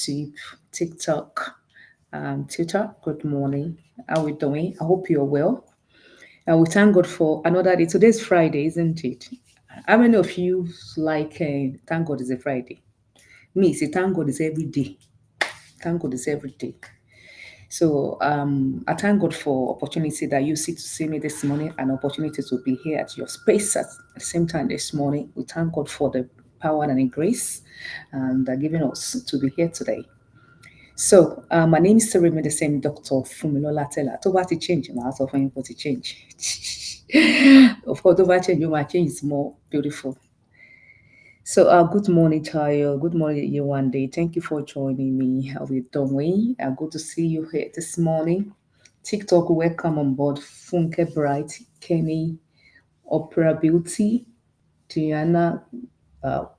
YouTube, TikTok, Twitter. Good morning. How are we doing? I hope you're well. And we thank God for another day. Today's Friday, isn't it? How many of you like thank God is a Friday? Me, say thank God is every day. Thank God is every day. So I thank God for opportunity that you see to see me this morning, an opportunity to be here at your space at the same time this morning. We thank God for the power and the grace and giving us to be here today. So my name is Seremi, the same Dr. Funmilola Tella. To what to change, my house of what to change. Of course, over change, my change is more beautiful. So, good morning, Tayo. Good morning, you one day. Thank you for joining me. How are you doing? Good to see you here this morning. TikTok, welcome on board. Funke Bright, Kenny, Opera Beauty, Diana.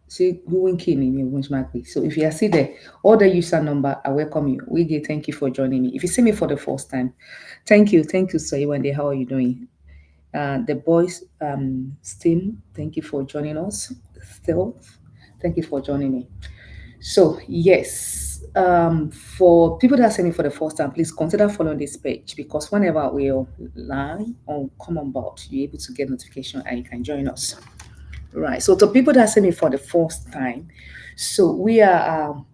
See, going Kenny, which might be. So, if you are still there, all the user number, I welcome you. Wiggy, thank you for joining me. If you see me for the first time, thank you, so you one day. How are you doing? The boys steam, thank you for joining us. Still, thank you for joining me. So yes, for people that are sending for the first time, please consider following this page because whenever we'll live or come on board, you're able to get notification and you can join us. Right. So to people that are sending for the first time, so we are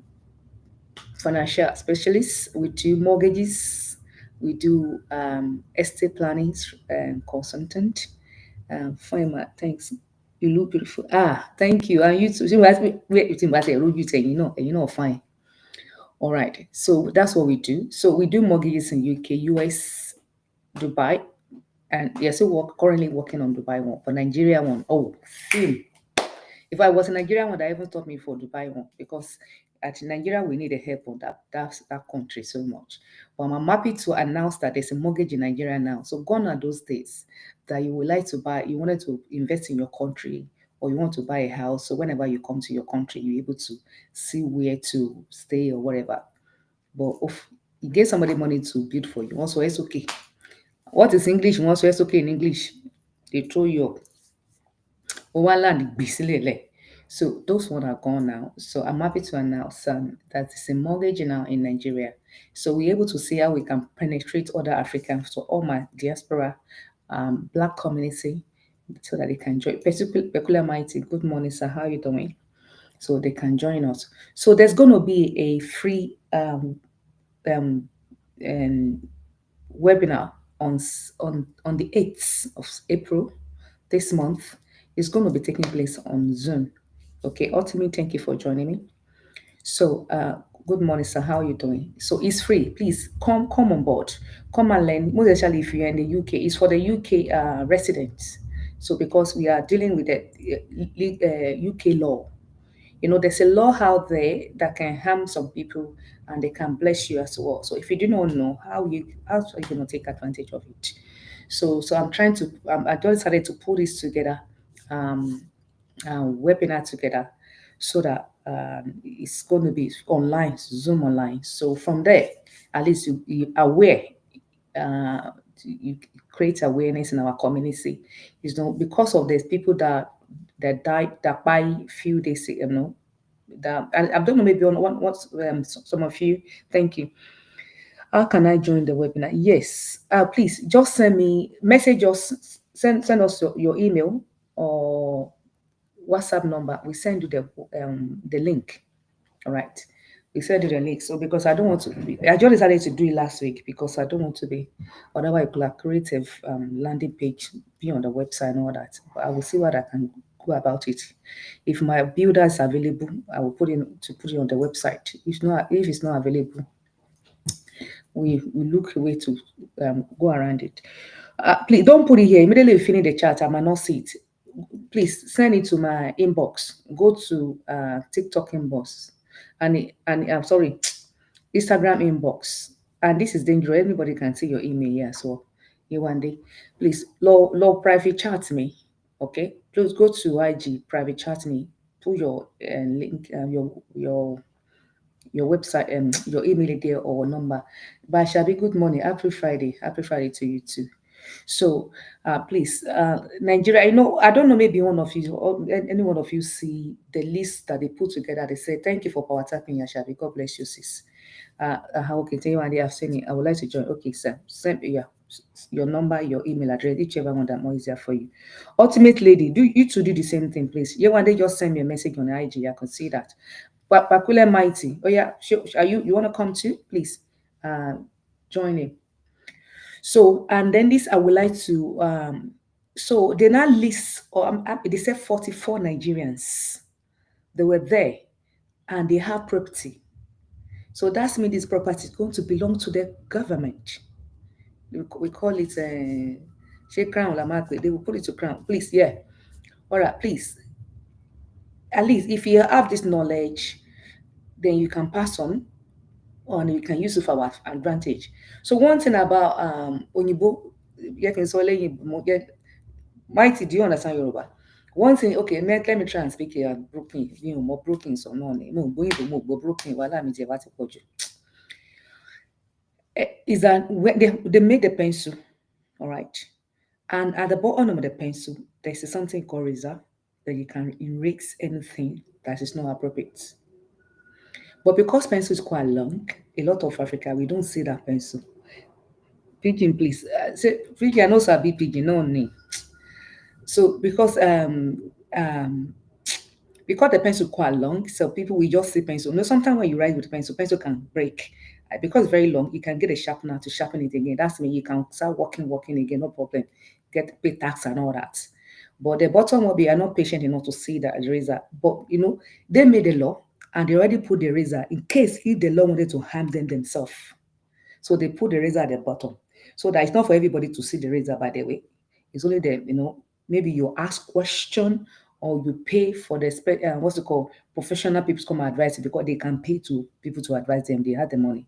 financial specialists. We do mortgages. We do estate planning and consultant. Fine, ma. Thanks. You look beautiful. Thank you. And you too. You ask me where you think about you know, fine. All right. So that's what we do. So we do mortgages in UK, US, Dubai, and we are still currently working on Dubai one. For Nigeria one, film. If I was a Nigerian one, that even taught me for Dubai one because at Nigeria we need a help on that country so much. But I'm happy to announce that there's a mortgage in Nigeria now. So gone are those days that you would like to buy, you wanted to invest in your country or you want to buy a house. So whenever you come to your country, you're able to see where to stay or whatever. But if you get somebody money to build for you, also it's okay. What is English? Also it's okay in English. They throw you up. One land so those one are gone now. So I'm happy to announce that it's a mortgage now in Nigeria. So we're able to see how we can penetrate other Africans, so all my diaspora, black community, so that they can join. Peculiar Mighty, good morning, sir. How are you doing? So they can join us. So there's going to be a free um, um, webinar on the 8th of April this month. Is going to be taking place on Zoom. Okay, ultimately, thank you for joining me. So, good morning, sir. How are you doing? So it's free. Please come on board. Come and learn. Most especially if you're in the UK, it's for the UK residents. So because we are dealing with the UK law, you know, there's a law out there that can harm some people and they can bless you as well. So if you do not know how are you going to take advantage of it? So I'm trying to I just decided to pull this together, um, webinar together, so that it's going to be online, Zoom online. So from there, at least you aware, you create awareness in our community. You know, because of these people that died that by few days, you know, that I don't know, maybe on what's some of you. Thank you. How can I join the webinar? Yes, please just send me message us, send us your email or WhatsApp number. We send you the link. All right. We send you the link. So because I don't want to I just decided to do it last week because I don't want to be otherwise creative landing page be on the website and all that. But I will see what I can go about it. If my builder is available, I will put it on the website. If it's not available, we look a way to go around it. Please don't put it here. Immediately you finish the chat, I might not see it. Please send it to my inbox. Go to TikTok inbox and I'm sorry, Instagram inbox. And this is dangerous. Everybody can see your email here. So you one day, please low private chat me. Okay, please go to IG private chat me. Put your link, your website your email there or number. But Shabi, good morning. Happy Friday. Happy Friday to you too. So please, Nigeria, I don't know, maybe one of you or any one of you see the list that they put together. They say, thank you for power tapping, Yashabi. God bless you, sis. Okay, tell you one day I've seen it. I would like to join. Okay, sir. Send your number, your email address, whichever one that more easier for you. Ultimate lady, do you to do the same thing, please. You one day just send me a message on IG. I can see that. But Bakule Mighty, oh yeah, are you want to come too? Please, uh, join in. So, and then this I would like to so they now list or they said 44 Nigerians. They were there and they have property. So that's mean this property is going to belong to the government. We call it shake crown lamakwe. They will put it to crown. Please, yeah. All right, please. At least if you have this knowledge, then you can pass on, you can use it for our advantage. So one thing about Onyibo, Mighty, do you understand Yoruba? One thing, okay, let me try and speak here broken, more broken, so no, more broken, while I'm is that when they make the pencil, all right, and at the bottom of the pencil, there's something called razor that you can erase anything that is not appropriate. But because pencil is quite long, a lot of Africa, we don't see that pencil. Pigeon, please. Say, Pigeon, I know Sabi Pigeon, no name. So because the pencil quite long, so people will just see pencil. No, sometimes when you write with pencil, pencil can break. Because it's very long, you can get a sharpener to sharpen it again. That's when you can start working again, no problem. Get pay tax and all that. But the bottom will be, are not patient enough to see that razor. But they made a law and they already put the razor in case if the law wanted to harm them themselves. So they put the razor at the bottom. So that it's not for everybody to see the razor, by the way. It's only maybe you ask question or you pay for the what's it called, professional people to come advise you because they can pay to people to advise them. They have the money.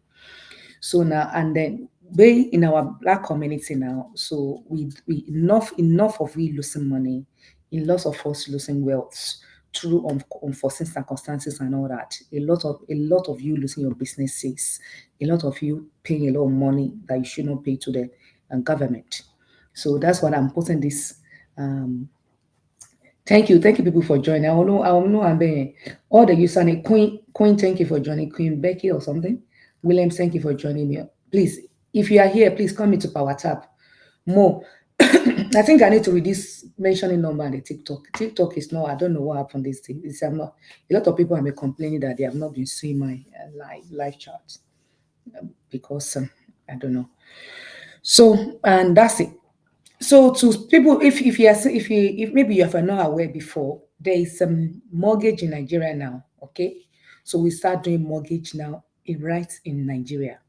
So now and then we in our black community now, so we enough of we losing money, in lots of us losing wealth through unforeseen circumstances and all that. A lot of you losing your businesses, a lot of you paying a lot of money that you should not pay to the government. So that's what I'm putting this um, thank you, people, for joining. I will know, I'm being all the username Queen. Thank you for joining, Queen Becky or something. William, thank you for joining me. Please, if you are here, please come into Power Tap. More. I think I need to reduce mentioning number on the TikTok. TikTok is not. I don't know what happened this thing. I'm not. A lot of people have been complaining that they have not been seeing my live chat because I don't know. So and that's it. So to people, if maybe you have not aware before, there is some mortgage in Nigeria now. Okay, so we start doing mortgage now in right in Nigeria.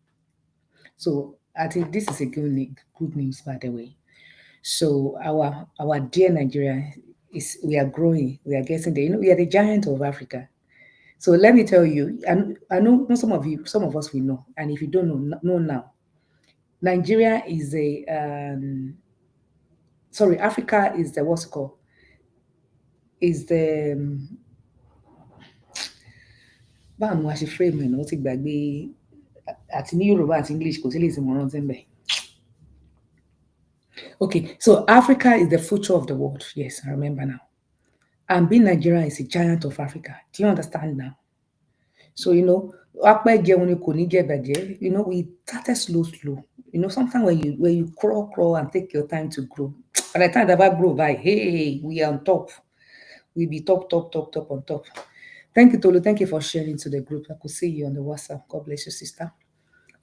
So I think this is a good news, by the way. So our dear Nigeria we are growing, we are getting there. We are the giant of Africa. So let me tell you, and I know some of us we know, and if you don't know now, Nigeria is Africa is the what's it called is the báwo ni wàá ṣe frame ẹ̀ náà ó ti gbàgbé àti ní Yorùbá àti English kò sí lè ti mọ̀ rántí ń bẹ̀. Okay, so Africa is the future of the world. Yes, I remember now. And being Nigeria is a giant of Africa. Do you understand now? So apẹ́ jẹun ni kò ní jẹ bàjẹ́. We started slow. Sometimes when you crawl and take your time to grow. By the time that I grow by, hey, we are on top. We be top on top. Thank you, Tolu. Thank you for sharing to the group. I could see you on the WhatsApp. God bless you, sister.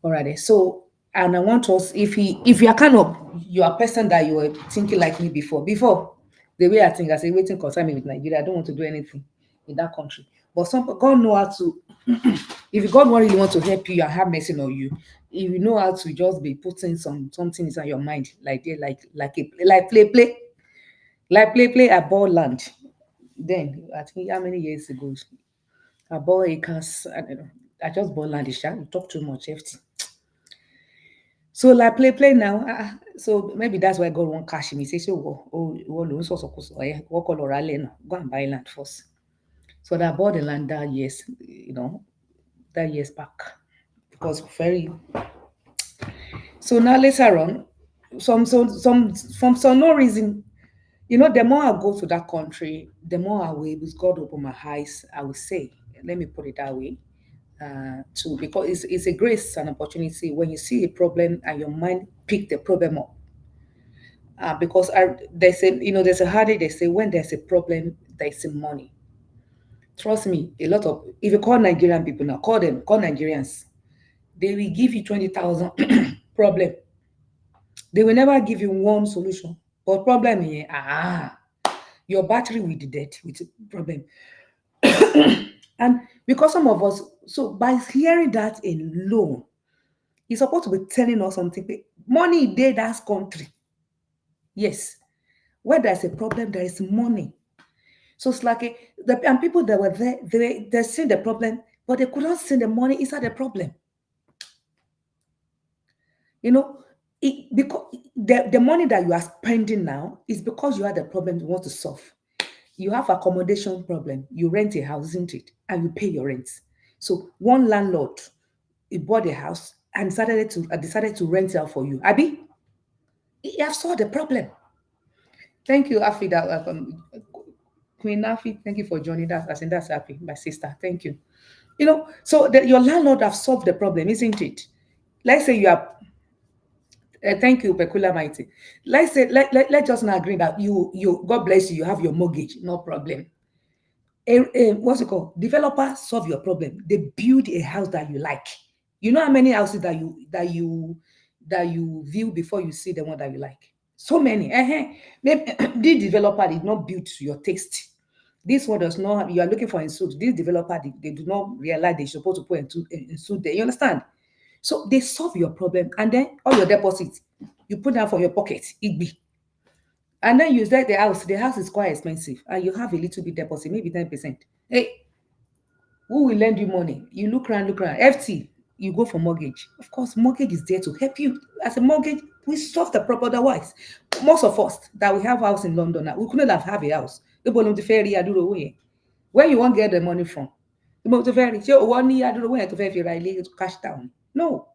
All right. So, and I want us, if you are you are a person that you were thinking like me before, the way I think, I say, waiting concern me with Nigeria. I don't want to do anything in that country. But God know how to. If God really want to help you and have mercy on you, if you know how to just be putting something inside your mind, like play at ball land. Then I think how many years ago, I bought acres. I don't know. I just bought land. You talk too much, FT. So like play now. So maybe that's why God won't cash me. Say so. What color land? Go and buy land first. So that I bought the land that years back because very. So now later on, Some no reason. The more I go to that country, the more I will, with God open my eyes, I will say, let me put it that way, to because it's a grace and opportunity when you see a problem and your mind pick the problem up. Because there's a hardy they say when there's a problem, there's a money. Trust me, a lot of if you call Nigerian people now, call Nigerians, they will give you 20,000 problem. They will never give you one solution. But problem here, your battery will be dead with problem. And because some of us, so by hearing that alone, he's supposed to be telling us something. Money dey that country. Yes. Where there's a problem, there is money. So it's like and people that were there, they see the problem, but they could not see the money inside the problem. You know, because the money that you are spending now is because you have the problem you want to solve. You have accommodation problem. You rent a house, isn't it? And you pay your rent. So one landlord, he bought a house and decided to rent it out for you. Abi, he have solved the problem. Thank you, Afi. Queen Nafi, thank you for joining us. I think that's happy, my sister. Thank you. So your landlord have solved the problem, isn't it? Let's say you are. Thank you, Pekula Mighty. Let's say let's just not agree that you God bless you. You have your mortgage, no problem. What's it called? Developer solve your problem. They build a house that you like. You know how many houses that you view before you see the one that you like. So many. Maybe this developer did not build to your taste. This one does not. You are looking for a suit. This developer they do not realize they're supposed to put in suit there. You understand? So they solve your problem, and then all your deposits you put down for your pocket. It be. And then you sell the house. The house is quite expensive, and you have a little bit deposit, maybe 10%. Hey, who will lend you money? You look around. FT, you go for mortgage. Of course, mortgage is there to help you. As a mortgage, we solve the problem otherwise. Most of us that we have house in London now, we couldn't have a house. Where you won't get the money from? The ferry. So 1 year, I don't know where to ferry cash down. No.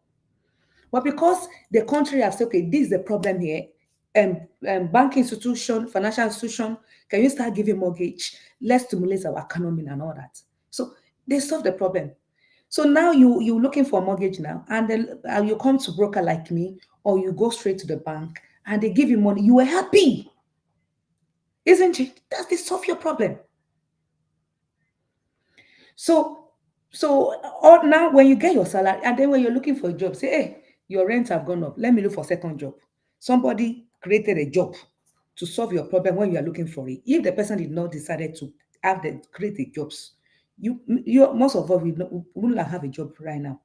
But because the country has said, okay, this is the problem here, bank institution, financial institution, can you start giving mortgage? Let's stimulate our economy and all that. So they solve the problem. So now you're looking for a mortgage now, and then you come to broker like me, or you go straight to the bank, and they give you money. You are happy, isn't it? That's they solve your problem. So, or now when you get your salary, and then when you're looking for a job, say, hey, your rents have gone up. Let me look for a second job. Somebody created a job to solve your problem when you are looking for it. If the person did not decided to have the create the jobs, you most of us will not have a job right now.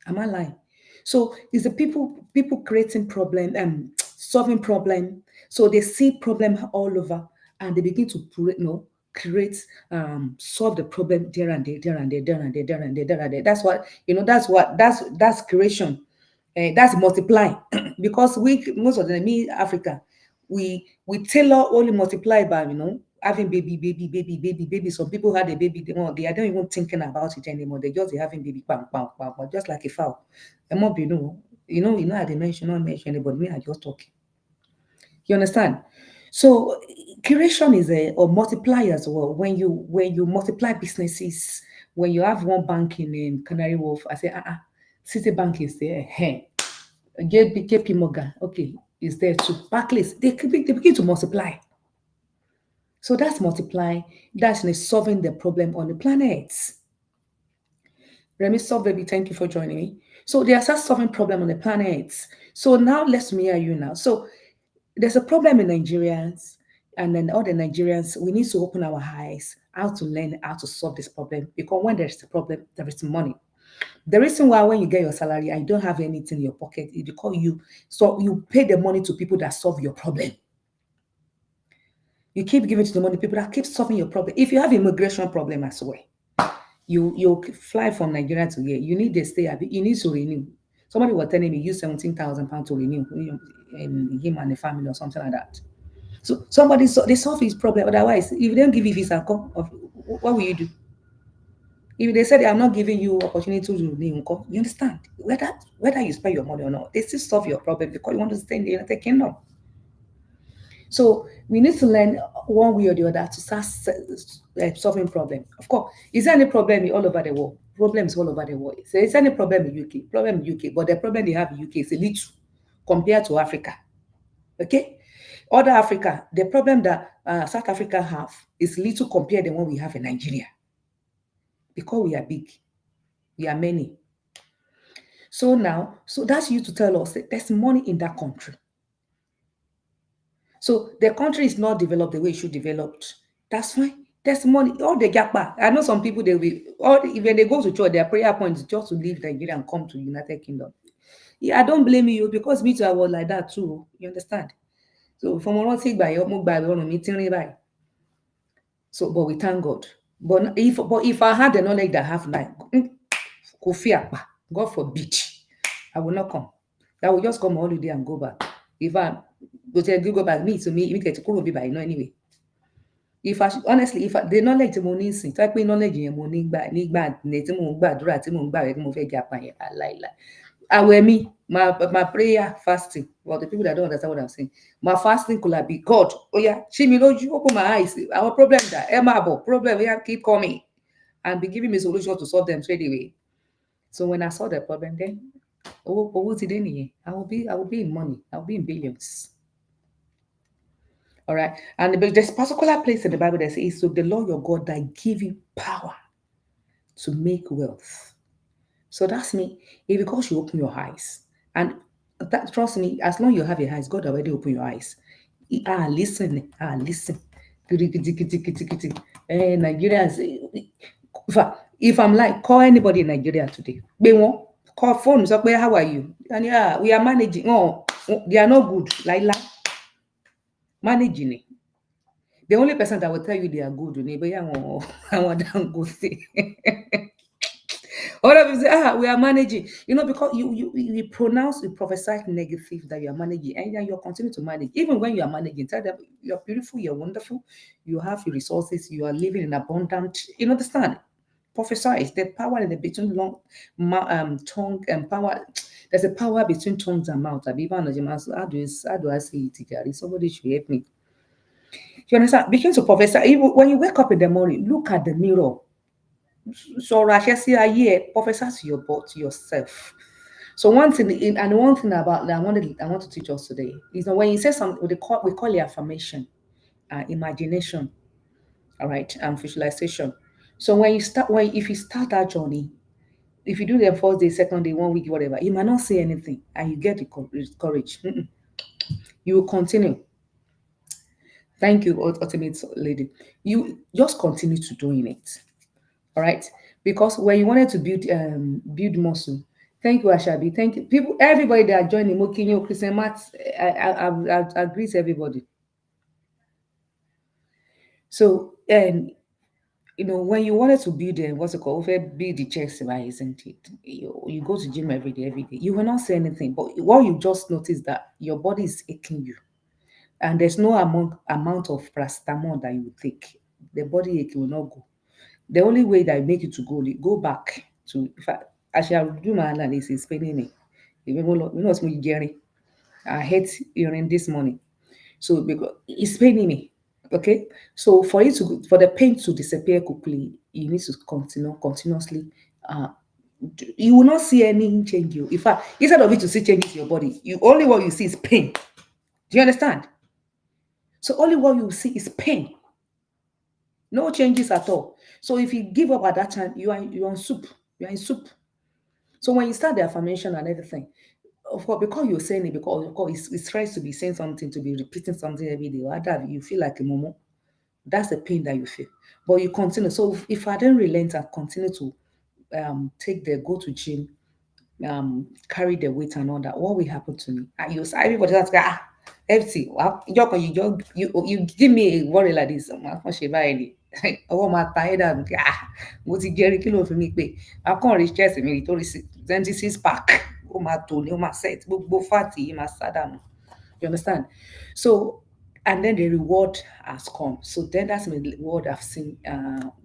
Am I lying? So it's the people creating problem and solving problem. So they see problem all over and they begin to create solve the problem there and there, there and there, there and there, there and there, there and there. That's creation. That's multiply because we most of the me Africa we tailor only multiply by having baby baby baby baby baby. Some people had a baby they are not even thinking about it anymore. They just having baby bam bam bam bam just like a fowl. It might be how they mention not mention anybody. Me I just talking. You understand? So curation is a or multiply as well. When you multiply businesses, when you have one bank in Canary Wharf, I say Citibank is there. Hey, JP Morgan, okay, is there too. Barclays, they begin to multiply. So that's multiply. That's solving the problem on the planet. Remy Solve Baby, thank you for joining me. So they are start solving problem on the planet. So now let's me hear you now. So there's a problem in Nigerians, and then all the Nigerians, we need to open our eyes how to learn how to solve this problem. Because when there's a problem, there is money. The reason why when you get your salary and you don't have anything in your pocket is because you pay the money to people that solve your problem. You keep giving to the money people that keep solving your problem. If you have immigration problem as well, you fly from Nigeria to here. You need to stay. You need to renew. Somebody was telling me use 17,000 pounds to renew him and the family or something like that. So they solve his problem. Otherwise, if they don't give you visa, what will you do? If they say they are not giving you opportunity to do income, you understand? Whether you spend your money or not, they still solve your problem because you want to stay in the United Kingdom. So we need to learn one way or the other to start solving problem. Of course, is there any problem all over the world? Problems all over the world. So is there any problem in UK? Problem in UK, but the problem they have in UK is a little compared to Africa. Okay, other Africa, the problem that South Africa have is little compared to the one we have in Nigeria because we are big, we are many. So now, so that's you to tell us that there's money in that country. So the country is not developed the way it should develop. That's fine. There's money. All the gapa. I know some people they will all when they go to church, their prayer point is just to leave Nigeria and come to United Kingdom. Yeah, I don't blame you because me too, I was like that too. You understand? So from one thing by your by one meeting by. So but we thank God. But if I had the knowledge that I have now, Kofi Akpa, God forbid, I will not come. I will just come on holiday and go back. If I go back, me get to come be by no anyway. If I honestly, if I, the knowledge tí mo ní sìn, tó jẹ́ pé knowledge yẹn mo nígbà tí mò ń gbàdúrà tí mò ń gbàwẹ̀ tí mo fẹ́ jẹ apá yẹn láìláì. Àwẹ̀ mi, my prayer fasting, well, the people that don't understand what I'm saying, my fasting could have been God. Oh yeah, ṣí mi lójú, open my eyes. Our problem that ẹ máa bọ̀, problem we have keep coming and be giving me solution to solve them straight away. So when I saw the problem, then owó ti dé nìyẹn. I will be in money. I will be in billions. All right. And there's particular place in the Bible that says, so the Lord your God that give you power to make wealth. So that's me. If because you open your eyes. And that trust me, as long as you have your eyes, God already open your eyes. Listen. Listen. Nigerians. If I'm like, call anybody in Nigeria today. They won't call phone. So, how are you? And yeah, we are managing. Oh, they are not good. Like managing it. The only person that will tell you they are good, but yeah, I want to go see. All of you say, we are managing. Because you pronounce, you prophesy negative that you are managing, and then you continue to manage. Even when you are managing, tell them you're beautiful, you're wonderful, you have your resources, you are living in abundant. You understand? Prophesy is the power in the between tongue and power. There's a power between tongues and mouth. How do I say it, Gary? Somebody should help me. You understand? Begin to prophesy. Even when you wake up in the morning, look at the mirror. So Rashesi prophesy to to yourself. So one thing, and one thing about that I want to teach us today is that when you say something, we call it affirmation, imagination, all right, and visualization. So if you start that journey, if you do the first day, second day, 1 week, whatever, you might not say anything, and you get the courage. You will continue. Thank you, ultimate lady. You just continue to doing it. All right. Because when you wanted to build muscle, thank you, Ashabi. Thank you. People, everybody that are joining Mokinyo, Christian Matt, I greet everybody. So and when you wanted to build what's it called, build the chest, right, isn't it? You go to gym every day, every day. You will not say anything, but what you just notice that your body is aching you. And there's no amount of paracetamol that you take. The body ache will not go. The only way that make you to go back to, in fact, I shall do my analysis, spending it. What's me, Jerry? I hate urine this morning. So because it's paining me. Okay. So for the pain to disappear quickly, you need to continuously uh you will not see any change. In fact, instead of it to see changes in your body, only what you see is pain. Do you understand? So only what you see is pain. No changes at all. So if you give up at that time, you're on soup. You're in soup. So when you start the affirmation and everything, of course, because you're saying it, because of course it's tries to be saying something, to be repeating something every day, or that you feel like a momo. That's the pain that you feel. But you continue. So if I don't relent and continue to go to gym, carry the weight and all that, what will happen to me? And everybody that's FT, well, you give me a worry like this. Ọwọ́ máa ta ẹ́ dànù mo ti jẹ́rí kí ló fi mí pé akọ́rin chest mi rí torí 26 pack ó máa tò ní ó máa set gbogbo fat yìí máa sá dànù. You understand? So and then the reward has come. So then that's the reward I've seen.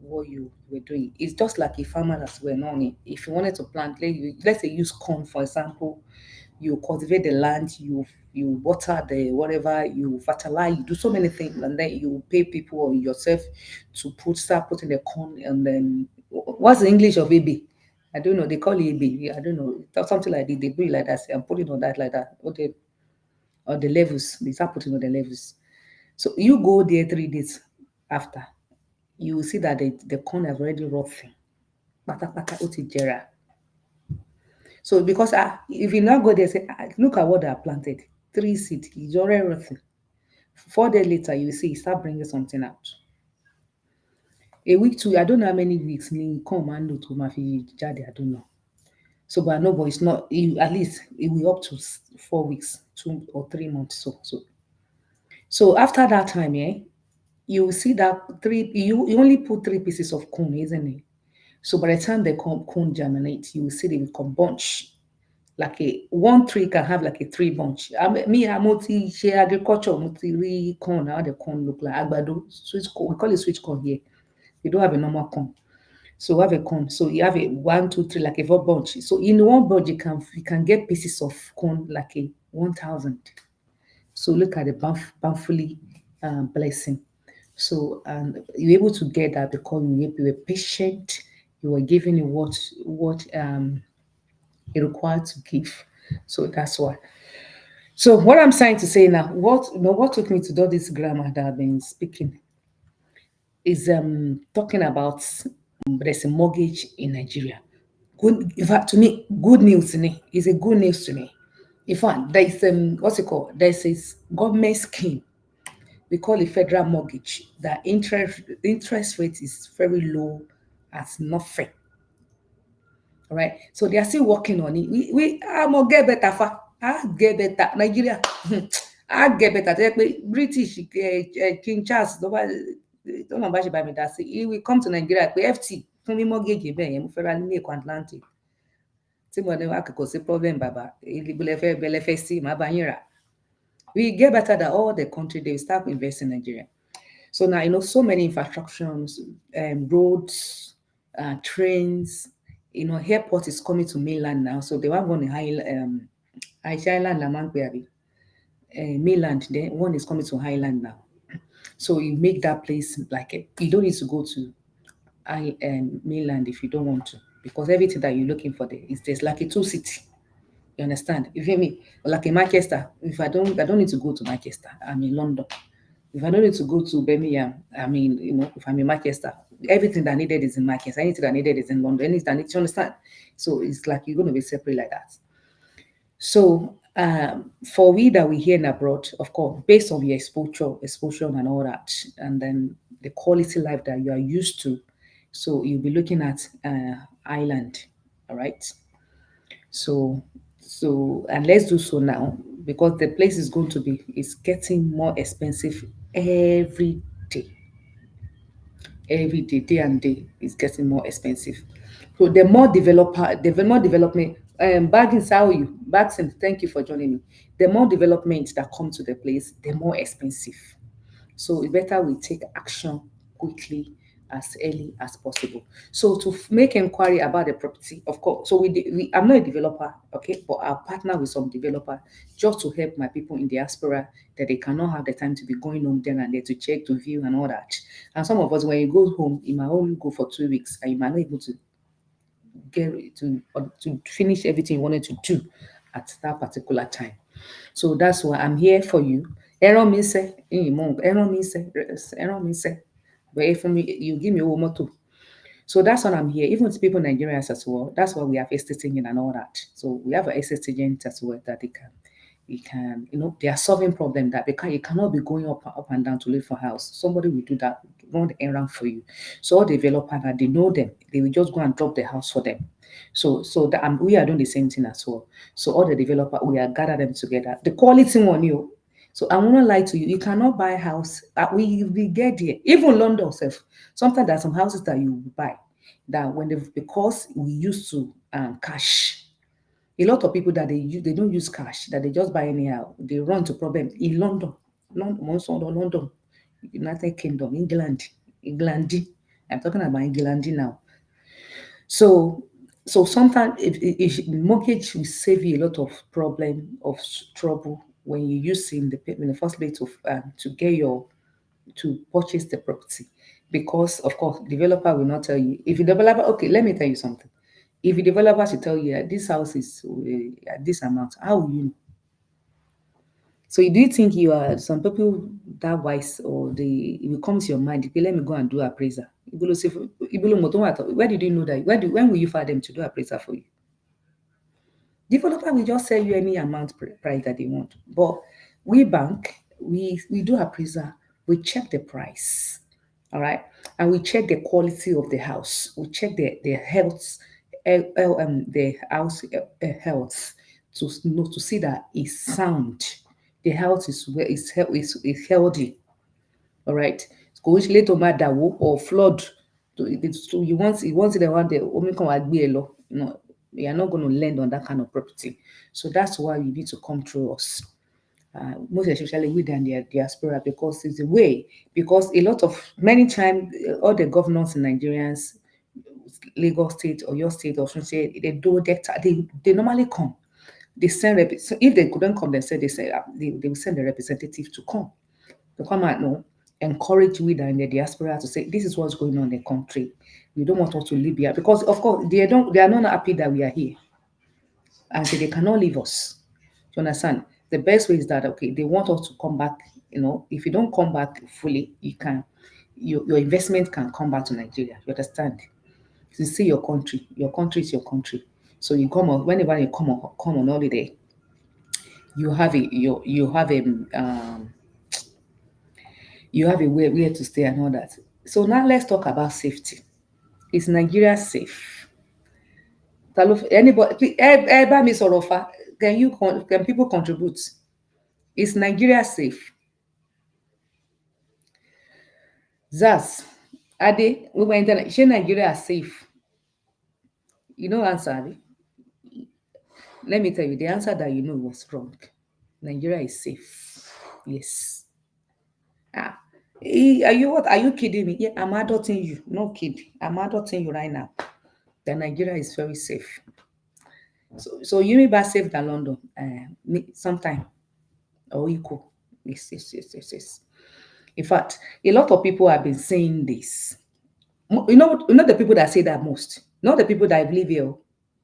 What you were doing, it's just like a farmer as well. Not only if you wanted to plant, let's say use corn for example, you cultivate the land, you water the whatever, you fertilize, you do so many things, and then you pay people or yourself to start putting the corn, and then what's the English of AB? I don't know. They call it AB. I don't know. Something like that. They put it like that. Say, I'm putting on that like that. Okay, or the levels. They start putting on the levels. So you go there 3 days after, you will see that the corn has already rotten. Pata pata oti jera. So because if you now go there say, look at what they have planted, 3 seed, it's already rotten. 4 days later, you see, start bringing something out. A week to, I don't know how many weeks, ni come and to my jade, I don't know. So, but no, but it's not, at least it will up to 4 weeks, 2 or 3 months. So after that time, yeah, you will see that you only put 3 pieces of corn, isn't it? So by the time the corn germinate, you will see they become bunch. Like a one tree can have like a 3 bunch. I'm multi share agriculture, multi corn, how the corn look like. Agbado, sweet corn, we call it sweet corn here. We don't have a normal corn. So we have a corn. So you have a 1, 2, 3, like a 4 bunch. So in one bunch, you can get pieces of corn like a 1,000. So look at the bountifully blessing. So and you're able to get that because you were patient. You were giving it what it required to give. So that's why. So what I'm trying to say now, what took me to do this grammar that I've been speaking is talking about there's a mortgage in Nigeria. Good, in fact, to me, good news to me is a good news to me. In fact, there is what's it called? There's this government scheme we call it federal mortgage. That interest rate is very low, as nothing. All right. So they are still working on it. I'm gonna get better. I get better. Nigeria, I get better. British King Charles, don't know about me that say he will come to Nigeria. FT fún mi mortgage bẹ́ẹ̀ yẹn mo fẹ́ ra ní Èkó Atlantic. Tí mo ní wá kò sí problem bàbá. Ibo lẹ fẹ́ sí màá bá yín rà. We get better than all the country. They will start investing in Nigeria. So now, so many infrastructures, roads, trains, airport is coming to mainland now. So they want one in Island, mainland, then one is coming to Highland now. So you make that place you don't need to go to mainland if you don't want to, because everything that you're looking for there is there's like a two city. You understand? You hear me? Like in Manchester, if I don't need to go to Manchester. I'm in London. If I don't need to go to Birmingham, if I'm in Manchester, everything that I needed is in Manchester. Anything that I needed is in London. Anything that I need to understand. So it's like you're going to be separate like that. So for we that we here in abroad, of course, based on your exposure and all that, and then the quality life that you are used to, so you'll be looking at Ireland, all right? So and let's do so now because the place is going to be is getting more expensive every day. Every day, day and day, is getting more expensive. So the more development, back in Saudi, back in, thank you for joining me. The more development that come to the place, the more expensive. So it's better we take action quickly as early as possible. So to make inquiry about the property, of course, so I'm not a developer, okay, but I'll partner with some developer just to help my people in diaspora that they cannot have the time to be going home there and there to check, to view and all that. And some of us, when you go home, you might only go for 2 weeks and you might not be able to get to finish everything you wanted to do at that particular time. So that's why I'm here for you. Ẹran mi sẹ́, ẹran mi sẹ́, ẹran mi sẹ́. But if you give me a motto. So that's what I'm here. Even to people in Nigeria as well. That's why we have estate agent and all that. So we have an estate agent as well that they are solving problem that you cannot be going up and down to look for house. Somebody will do that, run the errand for you. So all developer that they know them, they will just go and drop the house for them. So that we are doing the same thing as well. So all the developer, we are gather them together. The quality one, you. So I want to lie to you. You cannot buy a house. We get there. Even London itself. Sometimes there are some houses that you buy that because we used to cash. A lot of people that they don't use cash, that they just buy anyhow. They run to problem in London. London, United Kingdom, England. I'm talking about England now. So, so sometimes if mortgage will save you a lot of problem of trouble when you use in the first place to get your to purchase the property, because of course developer will not tell you. If the developer, okay, let me tell you something. If the developer should tell you this house is at this amount, how will you know? So do you think you are some people that wise, or they it will come to your mind, okay, let me go and do appraiser. Ibulo say Ibulo moto wa where did you know that? When will you find them to do appraiser for you? Developer will just sell you any amount price that they want. But we bank, we do appraiser, we check the price. All right. And we check the quality of the house. We check the health, the house health to know to see that it's sound. The health is healthy. All right. Kò ń ṣe ilé tó máa dàwó or flood. So you want the one the omi kan wá gbé ẹ lọ. No, you are not going to lend on that kind of property. So that's why you need to come through us. Most especially within the diaspora, because it's a way. Because a lot of many times all the governors in Nigerians, Lagos State or your state or State, they normally come. They send so if they couldn't come, they will send the representative to come and know, encourage we that in the diaspora to say this is what's going on in the country. We don't want us to live here because of course they are not happy that we are here and so they cannot leave us. Do you understand? The best way is that okay, they want us to come back. You know, if you don't come back fully, your investment can come back to Nigeria. You understand? You see your country is your country. So you come on whenever you come on holiday, you have a way where to stay and all that. So now let's talk about safety. Is Nigeria safe? Anybody, bá mi sọ̀rọ̀ fa. Can people contribute? Is Nigeria safe? Zaz, Ade, we went in. Is Nigeria safe? You know answer, Abi. Let me tell you, the answer that you know was wrong. Nigeria is safe. Yes. Ah, are you what? Are you kidding me? Yeah, I'm adulting you. No kid. I'm adulting you right now. That Nigeria is very safe. So you may be safe than London. Sometime or equal. Yes. In fact, a lot of people have been saying this. You know the people that say that most, not the people that live here.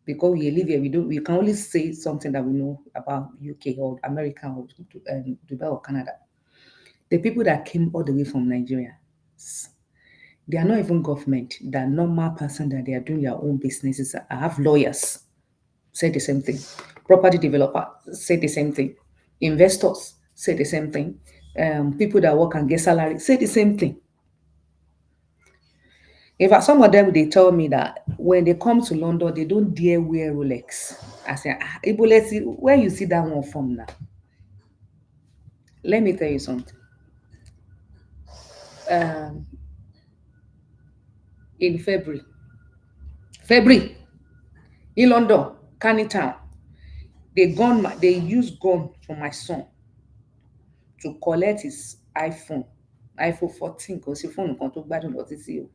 Because we live here, we can only say something that we know about UK or America or Dubai or Canada. The people that came all the way from Nigeria, they are not even government. They are normal person that they are doing their own businesses. I have lawyers say the same thing. Property developer say the same thing. Investors say the same thing. People that work and get salary say the same thing. In fact, some of them they tell me that when they come to London, they don't dare wear Rolex. I say, Ibo, let's see where you see that one from now. Let me tell you something. Um, in February, in London, Canning Town, they used gun for my son to collect his iPhone 14 kò sí fóònù kan tó gbádùn lọ títí o.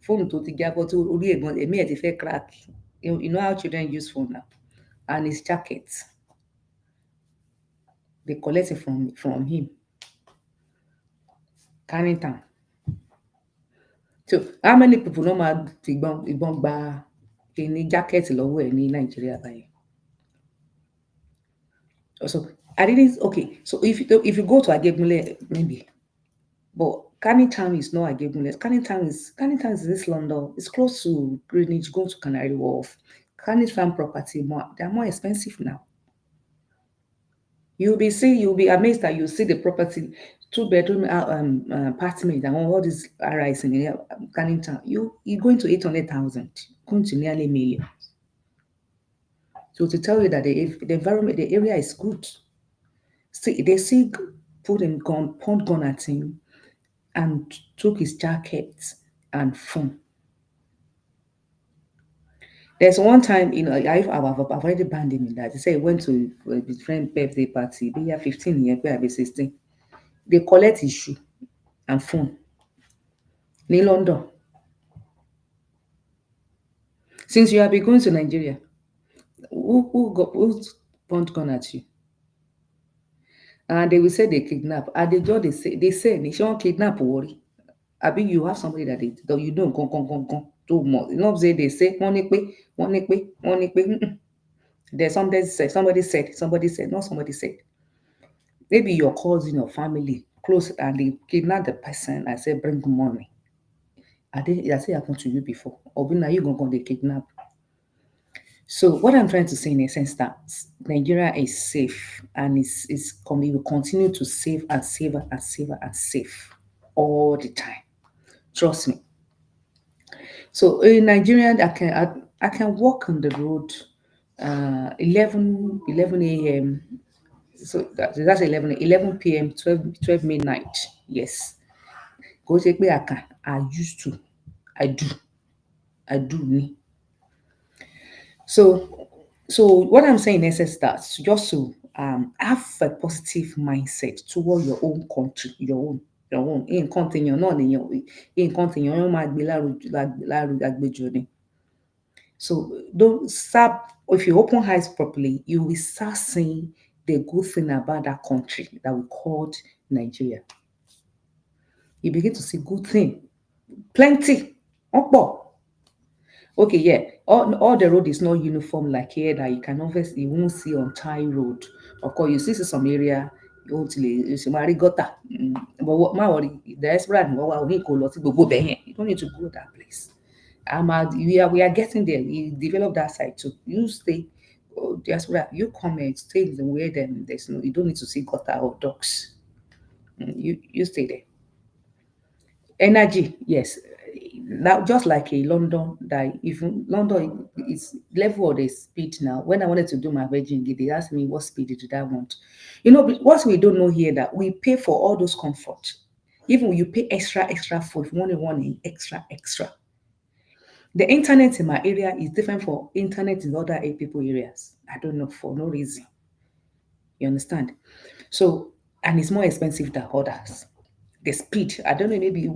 Fóònù tó ti jábọ́ tó orí ẹ̀gbọ́n ẹ̀mí ẹ̀ ti fẹ́ crack. You know how children use phone now. And his jacket. They collect it from him. Canning Town. So how many people know máa fi ìbọn gba kíní jacket lọ́wọ́ ẹ̀ ní Nàìjíríà báyìí? So I didn't okay. So if you go to Ajegunle, maybe. But Canning Town is not Ajegunle. Canning Town is this London. It's close to Greenwich, go to Canary Wharf. Canning Town property they're more expensive now. You'll be amazed that you see the property, 2-bedroom apartment and all these RIs in Canning Town. You're going to 800,000, going to nearly a million. So to tell you that the environment, the area is good. See, they point gun at him and took his jacket and phone. There's one time, I've already banned him in that. He said he went to his friend's birthday party. They are 15 years, I be 16. They collect his shoe and phone in London. Since you have been going to Nigeria, who point gun at you? And they will say they kidnap. And they say they shall kidnap worry. I mean, you have somebody that you don't go too much. You know, they say one. There's somebody said, not somebody said. Maybe your cousin or family close and they kidnap the person and say bring money. That's it happened to you before. Or now you going to kidnap. So what I'm trying to say in a sense that Nigeria is safe and we will continue to save and save and save and save all the time. Trust me. So in Nigeria, I can walk on the road 11 a.m. So that's 11 p.m., 12 midnight. Yes. Go take me, I used to. I do. I do me. So, what I'm saying is that just to have a positive mindset toward your own country, your own. In continue, not in continue, you might be journey. So don't start. If you open eyes properly, you will start seeing the good thing about that country that we called Nigeria. You begin to see good thing, plenty, up. Okay, yeah. All the road is not uniform like here that you won't see on Thai road. Of course, you see some area you won't you see Mari gutter. But what my worry, the Esperant, we go lot go there. You don't need to go that place. We are getting there. We develop that side too. You stay, just where you come and stay in the way. Then there's no. You don't need to see gutter or docks. You stay there. Energy, yes. Now, just like a London, that if London is level of the speed now. When I wanted to do my Virgin Gig, they asked me what speed did I want. What we don't know here that we pay for all those comfort. Even when you pay extra for if you want one extra. The internet in my area is different for internet in other people areas. I don't know for no reason. You understand? So, and it's more expensive than others. The speed, I don't know, maybe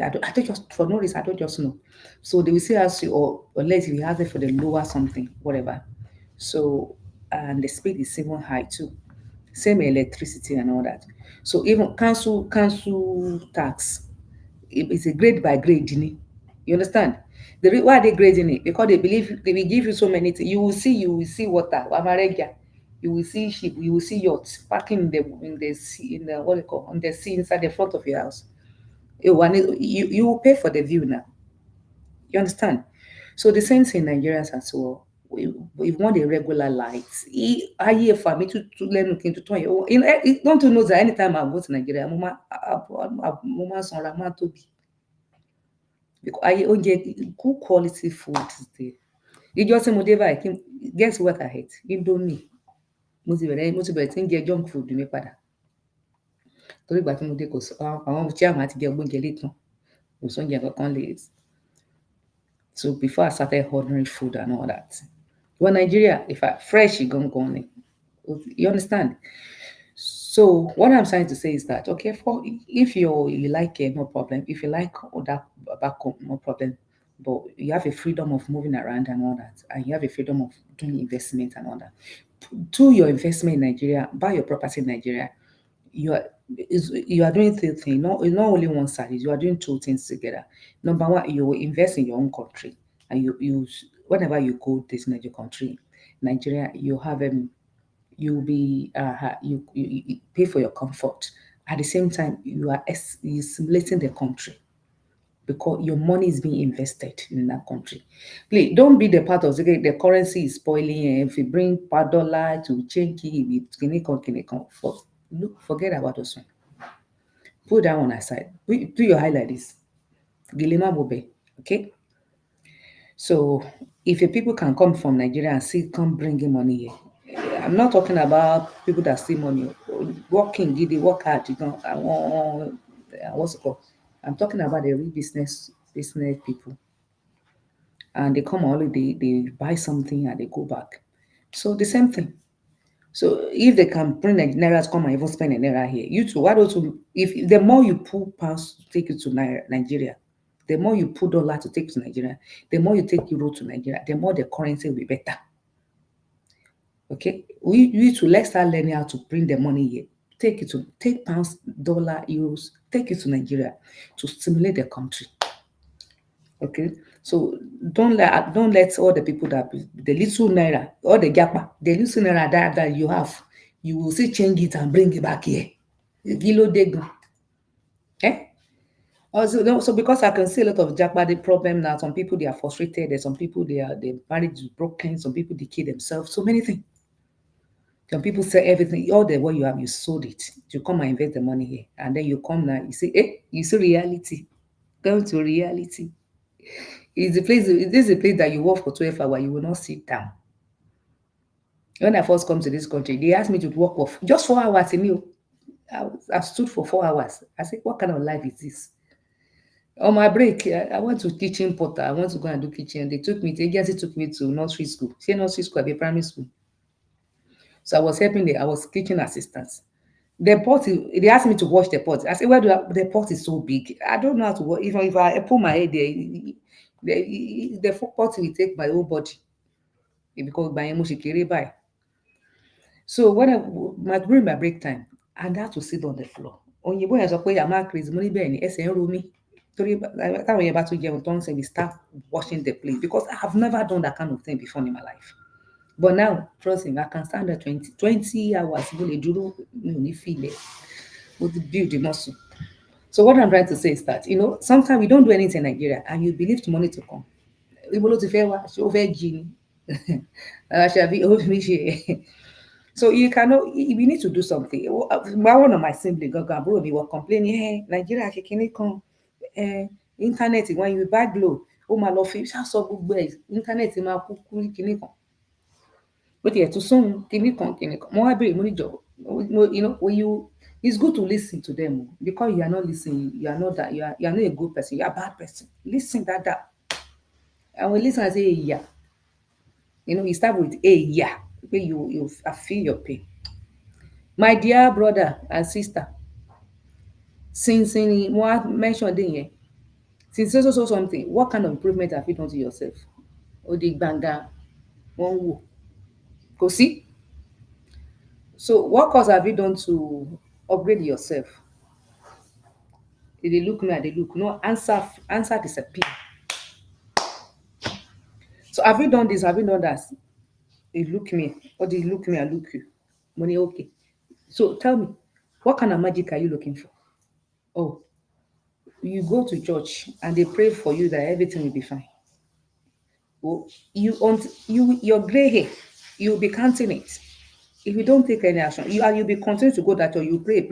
I don't just for no reason, I don't just know. So they will say ask you, or unless you have it for the lower something, whatever. So, and the speed is even high too. Same electricity and all that. So even council tax, it's a grade by grade, you understand? Why are they grading it? Because they believe they will give you so many things. You will see water, Amaregia. You will see ship, you will see yachts parking in the sea, in the what do you call on the sea inside the front of your house. You will pay for the view now. You understand? So the same thing Nigerians as well. We want a regular light. I hear for me to learn looking to turn your don't you know that anytime I go to Nigeria, mama sanra ma tobi. Because I get good quality food is there. You just say mo dé báyìí guess what I hate? Indomie. Mo ti bẹ̀rẹ̀ tí ń jẹ junk food mi padà. Torí ìgbà tí mo dé kò sọ àwọn chairman ti jẹ oúnjẹ lé tán. Kò sóúnjẹ kankan lè. So before I started ordering food and all that. Well, Nigeria, if I fresh, you gone. You understand? So what I'm trying to say is that okay, for if you like it, no problem. If you like that back home, no problem. But you have a freedom of moving around and all that, and you have a freedom of doing investment and all that. Do your investment in Nigeria, buy your property in Nigeria. You are doing three things. It's not only one side. You are doing two things together. Number one, you invest in your own country, and you whenever you go to this Nigeria country, Nigeria, you have you'll be you pay for your comfort. At the same time, you simulating the country because your money is being invested in that country. Please don't be the part of the currency is spoiling. If you bring per dollar to change it with kinikon, forget about those one. Put that one aside. Do your highlight this. Gilema Bobe. Okay. So if your people can come from Nigeria and see come bringing money here, I'm not talking about people that steal money, working, they work hard, what's it called? I'm talking about the real business people. And they come on holiday, they buy something and they go back. So the same thing. So if they can bring the naira to come and even spend a naira here, you too. Why don't you? If the more you pull pounds to take it to Nigeria, the more you pull dollar to take to Nigeria, the more you take euro to Nigeria, the more the currency will be better. Okay, we to let's start learning how to bring the money here. Take pounds, dollar, euros, take it to Nigeria to stimulate the country. Okay, so don't let all the people that the little naira, all the gapa, the little naira that you have, you will still change it and bring it back here. Kilo dego. Eh? Also, no, so because I can see a lot of japa the problem now, some people they are frustrated, there's some people their marriage is broken, some people they kill themselves, so many things. Some people say everything, all the what you have, you sold it. You come and invest the money here. And then you come now, you say, you see reality. Come to reality. This is a place that you work for 12 hours, you will not sit down. When I first come to this country, they asked me to work for just 4 hours in you. I stood for 4 hours. I said, what kind of life is this? On my break, I went to kitchen porter. I want to go and do kitchen. The agency took me to nursery school. See, nursery school, I be primary school. So I was I was kitchen assistant. They asked me to wash the pot. I said, the pot is so big. I don't know how to wash. Even if I put my head there, the pot will take my whole body. Because by emotion, by. So when during my break time, and I had to sit on the floor. Òyìnbó yẹn sọ pé a máa crazy mo ní bẹ́ẹ̀ ni ẹsẹ̀ ń ro mí torí táwọn yẹn bá tún jẹun tó ń sẹ́ we start washing the plate because I have never done that kind of thing before in my life. But now, trust me, I can stand there 20 hours. Mo lè dúró mi ò ní feel it. Mo ti build the muscle. So what I'm trying to say is that, sometimes we don't do anything in Nigeria and you believe the money to come. Ibo ló ti fẹ́ wá? Ṣé ó fẹ́ jí ni? Àṣàbí ó fi mí ṣe. So we need to do something. One of my siblings, àbúrò mi, were complaining, Nigeria ṣe kinní kan, internet when you bad low, ó máa lọ fi ṣàṣọ gbogbo ẹ̀, internet máa kú kinní kan. Bó tiẹ̀ tún sóhun kinní kan. Mo wá béèrè mo ní jọ̀ọ́, it's good to listen to them because you are not listening, you are not that, you are not a good person, you are a bad person. Listen that. And when listen, I say, yeah. You start with a yeah. I feel your pain. My dear brother and sister, since what mentioned in since so something, what kind of improvement have you done to yourself? Odi gbanga, one woo. Go see. So what cause have you done to upgrade yourself? They look me, they look. No answer disappear. So have you done this? Have you done that? They look me, or they look me, I look you. Money okay. So tell me, what kind of magic are you looking for? Oh, you go to church and they pray for you that everything will be fine. Well, your gray hair, you'll be counting it. If you don't take any action, you'll be continuing to go that way. You pray.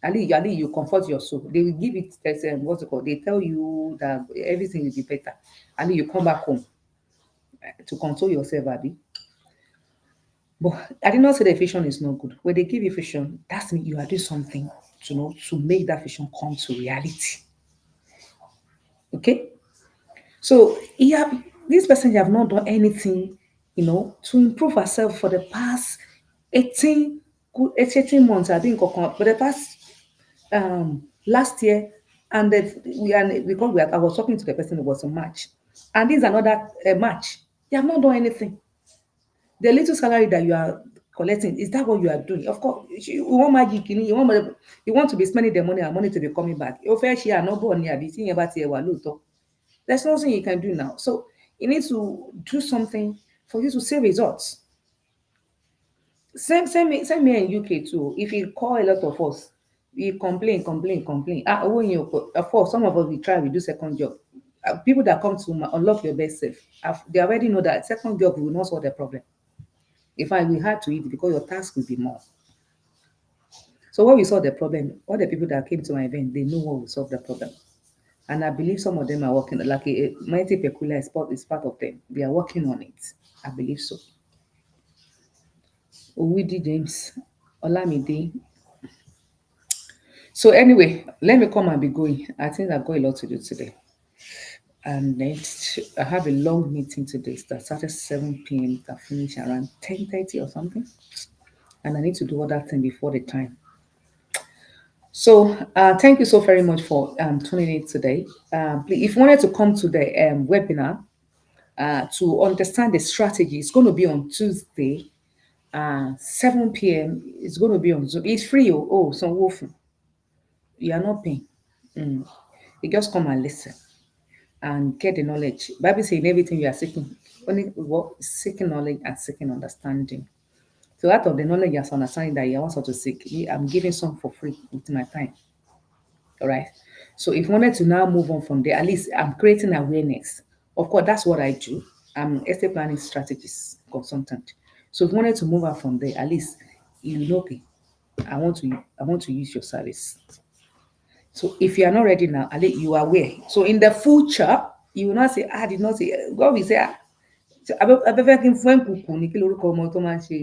At least you comfort your soul. They will give it what's it called? They tell you that everything will be better. And then you come back home to console yourself, Abby. But I did not say the vision is not good. When they give you vision, that's mean you are doing something to make that vision come to reality. Okay? So this person have not done anything, to improve herself for the past 18 months. I think for the past last year, and I was talking to the person, it was a match, and this is another match. They have not done anything. The little salary that you are collecting, is that what you are doing? Of course, you want magic, you want to be spending the money and money to be coming back. There's nothing you can do now. So you need to do something for you to see results. Same here in UK too. If you call a lot of us, we complain. Of course, some of us we try, we do second job. People that come to unlock your best self, they already know that second job will not solve the problem. In fact, we had to eat because your task will be more. So when we solve the problem, all the people that came to my event, they know what will solve the problem. And I believe some of them are working, like a mighty peculiar sport is part of them. They are working on it. I believe so. Owidi James, Olamide. So anyway, let me come and be going. I think I've got a lot to do today. And next, I have a long meeting today that started 7 p.m. that finished around 10:30 or something. And I need to do all that thing before the time. So thank you so very much for tuning in today. Please, if you wanted to come to the webinar to understand the strategy, it's going to be on Tuesday, 7 p.m. It's going to be on Zoom. It's free. So Wolf, you are not paying. Mm. You just come and listen and get the knowledge. Bible says in everything you are seeking, only what seeking knowledge and seeking understanding. So out of the knowledge and understanding that you want to seek, I'm giving some for free with my time. All right. So if you wanted to now move on from there, at least I'm creating awareness. Of course, that's what I do. I'm estate planning strategist consultant. So if you wanted to move on from there, at least you know, okay, I want to use your service. So if you are not ready now, at least you are aware. So in the future, you will not say, I did not say, God will say, abẹ́fẹ́ kí n fún ẹ̀kùnkùn ní kí lorúkọ ọmọ tó máa ń ṣe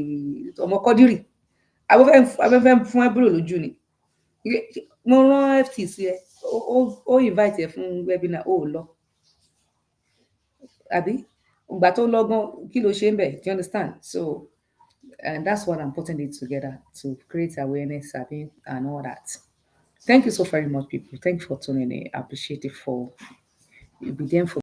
ọmọ kọ́dírì abẹ́fẹ́ fún ẹ́bùrò lójú ni mo rán ft sí ẹ ó invite ẹ fún webinar ó lọ àbí ìgbà tó lọ́gán kí ló ṣe ń bẹ̀, do you understand? So and that's what I'm putting it together to create awareness and all that. Thank you so very much, people. Thank you for tuning in. I appreciate it for you be there for